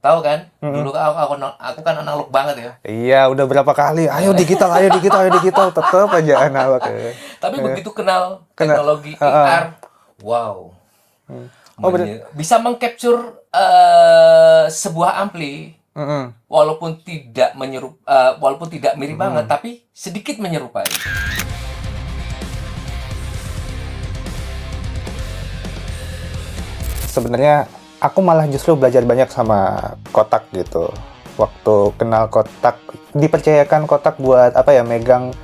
Tahu kan? Dulu aku kan analog banget ya. Iya, udah berapa kali. Ayo digital, tetap aja analog. Tapi begitu kenal Kena- teknologi Heeh. AR, wow. Oh, bener. Bisa mengcapture sebuah ampli Mm-mm. walaupun tidak mirip banget, tapi sedikit menyerupai. Sebenarnya aku malah justru belajar banyak sama Kotak gitu. Waktu kenal Kotak, dipercayakan Kotak buat apa ya, megang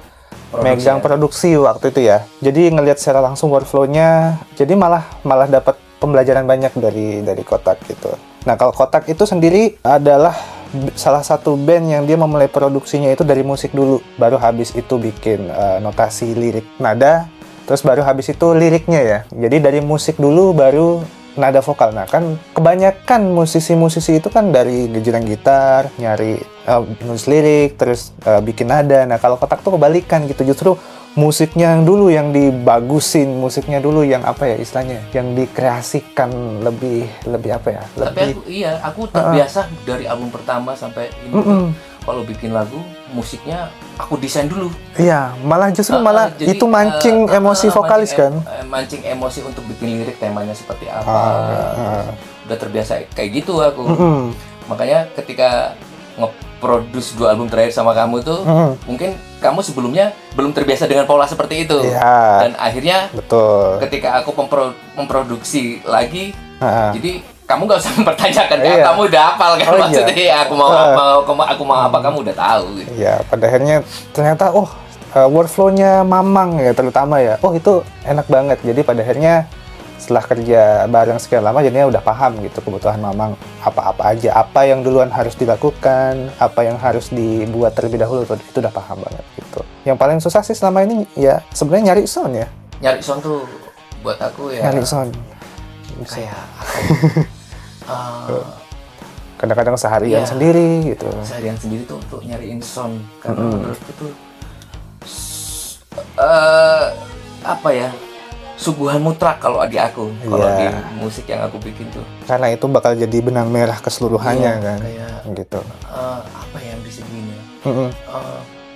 produksi waktu itu ya. Jadi ngelihat secara langsung workflow-nya, jadi malah dapat pembelajaran banyak dari Kotak gitu. Nah, kalau Kotak itu sendiri adalah salah satu band yang dia memulai produksinya itu dari musik dulu, baru habis itu bikin notasi lirik nada, terus baru habis itu liriknya ya. Jadi dari musik dulu baru nada vokal. Nah, kan kebanyakan musisi-musisi itu kan dari gejerang gitar, nyari nulis lirik, terus bikin nada. Nah, kalau Kotak tuh kebalikan gitu, justru musiknya yang dulu yang dibagusin, musiknya dulu yang apa ya istilahnya, yang dikreasikan lebih apa ya? Tapi aku terbiasa dari album pertama sampai ini tuh, kalau bikin lagu, musiknya aku desain dulu. Iya, malah justru Jadi, itu mancing emosi vokalis kan? Mancing emosi untuk bikin lirik, temanya seperti apa. Udah terbiasa kayak gitu aku. Makanya ketika nge-produce 2 album terakhir sama kamu tuh, mungkin kamu sebelumnya belum terbiasa dengan pola seperti itu. Iya. Dan akhirnya Betul. ketika aku memproduksi lagi, jadi kamu nggak usah mempertanyakan, Iya. kamu udah hafal kan, Oh, maksudnya iya. aku mau apa kamu udah tahu gitu. Ya, pada akhirnya ternyata workflow-nya Mamang ya terutama ya. Oh, itu enak banget. Jadi pada akhirnya setelah kerja bareng sekian lama jadinya udah paham gitu kebutuhan Mamang apa-apa aja, apa yang duluan harus dilakukan, apa yang harus dibuat terlebih dahulu, itu udah paham banget gitu. Yang paling susah sih selama ini ya sebenarnya nyari sound ya. Nyari sound tuh buat aku ya Nyari sound. kayak Kadang-kadang seharian Iya. sendiri gitu. seharian sendiri tuh untuk nyariin sound, karena menurutku tuh apa ya, suguhan mutlak kalau di aku, kalau di Iya. musik yang aku bikin tuh. Karena itu bakal jadi benang merah keseluruhannya Iya, kan. kayak Gitu. apa yang bisa gini ya, Mm-mm.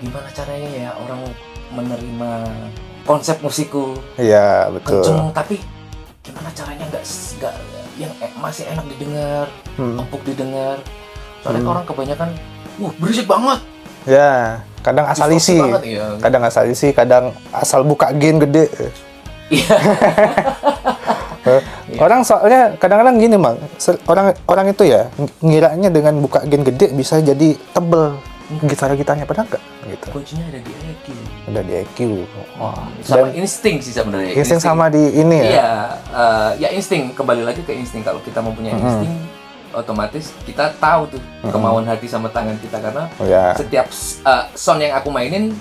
gimana caranya ya orang menerima konsep musikku Iya, betul. kenceng, tapi gimana caranya nggak yang masih enak didengar, empuk didengar. Soalnya orang kebanyakan berisik banget. Ya, kadang asal Distorsi isi. banget, iya. Kadang asal isi, kadang asal buka gain gede. Iya. Orang soalnya kadang-kadang gini, Mang. Orang itu ya ngiranya dengan buka gain gede bisa jadi tebel gitar-gitarnya, padahal enggak gitu. Kuncinya ada di EQ. Udah di EQ. Wah. Sama Dan insting sih sebenarnya. insting sama di ini ya. Iya, ya insting, kembali lagi ke insting. Kalau kita mempunyai insting, otomatis kita tahu tuh kemauan hati sama tangan kita, karena Ya. setiap sound yang aku mainin,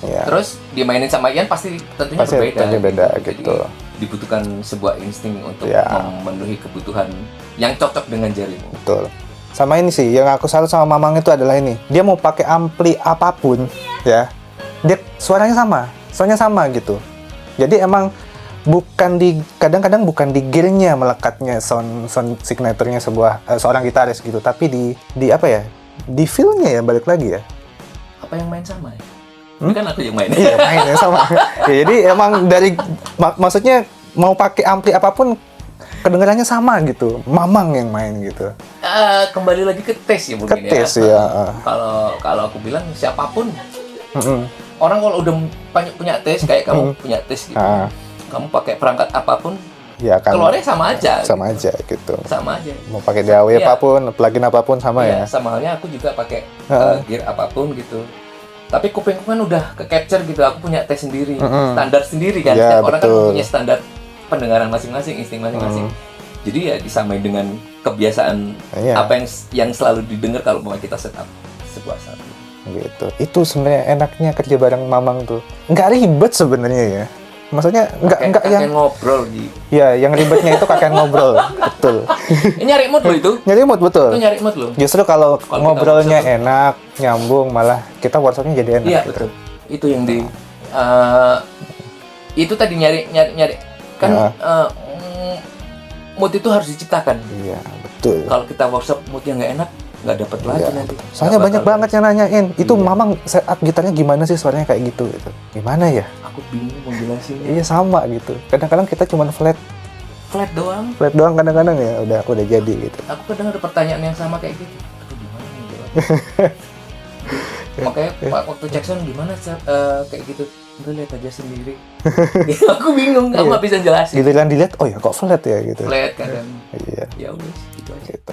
Ya. terus dimainin sama Ian pasti tentunya Pasti berbeda. tentunya beda Jadi, gitu. dibutuhkan sebuah insting untuk Ya. memenuhi kebutuhan yang cocok dengan jarimu. Betul. Sama ini sih, yang aku salut sama Mamang itu adalah ini. Dia mau pakai ampli apapun, ya. Dia suaranya sama gitu. Jadi emang kadang-kadang bukan di gearnya melekatnya sound signaturenya seorang gitaris gitu, tapi di apa ya? Di feel-nya ya, balik lagi ya. Apa yang main sama ya? Ini kan aku yang main. Iya, mainnya sama. Ya, jadi emang maksudnya mau pakai ampli apapun kedengarannya sama gitu. Mamang yang main gitu. Kembali lagi ke tes ya mungkin Ke tes, ya. ya. Kalau aku bilang siapapun, orang kalau udah punya tes kayak kamu punya tes gitu, kamu pakai perangkat apapun, Ya kan. keluarnya sama aja. Sama aja gitu. Sama aja. Mau pakai DAW Iya. apapun, plugin apapun sama Iya, ya. sama halnya aku juga pakai gear apapun gitu. Tapi kupingku kan udah ke capture gitu. Aku punya tes sendiri, standar sendiri kan. Ya, Setiap orang kan betul. punya standar pendengaran masing-masing, insting masing-masing. Jadi ya disamain dengan kebiasaan Iya. apa yang selalu didengar kalau mau kita setup sebuah sound. Gitu. Itu sebenarnya enaknya kerja bareng Mamang tuh. Nggak ribet sebenarnya ya. Maksudnya nggak yang Kakek ngobrol gitu. ya yang ribetnya itu kakek ngobrol. Betul. Ini nyari mood loh itu. Nyari mood betul. Itu nyari mood loh. Justru kalau Kalau kita ngobrolnya workshop enak, nyambung, malah kita workshopnya jadi enak. Iya gitu. betul. Itu yang itu tadi nyari kan Ya. mood itu harus diciptakan. Iya, betul. Betul. Kalau kita workshop moodnya nggak enak, nggak dapet lagi Iya, nanti. betul. Soalnya Nggak banyak bakal- banget yang nanyain, itu Iya. Mamang setup gitarnya gimana sih suaranya kayak gitu gitu. Gimana ya? Aku bingung mau jelasinnya. Iya sama gitu. Kadang-kadang kita cuma flat Flat doang. doang kadang-kadang ya udah jadi gitu. Aku kadang ada pertanyaan yang sama kayak gitu. Aduh gimana nih jawabnya? Makanya waktu Jackson gimana kayak gitu. Udah lihat aja sendiri. Aku bingung, aku nggak bisa jelasin. Giliran dilihat, oh ya kok flat ya gitu. Flat kadang. Iya, Ya udah, gitu aja. gitu.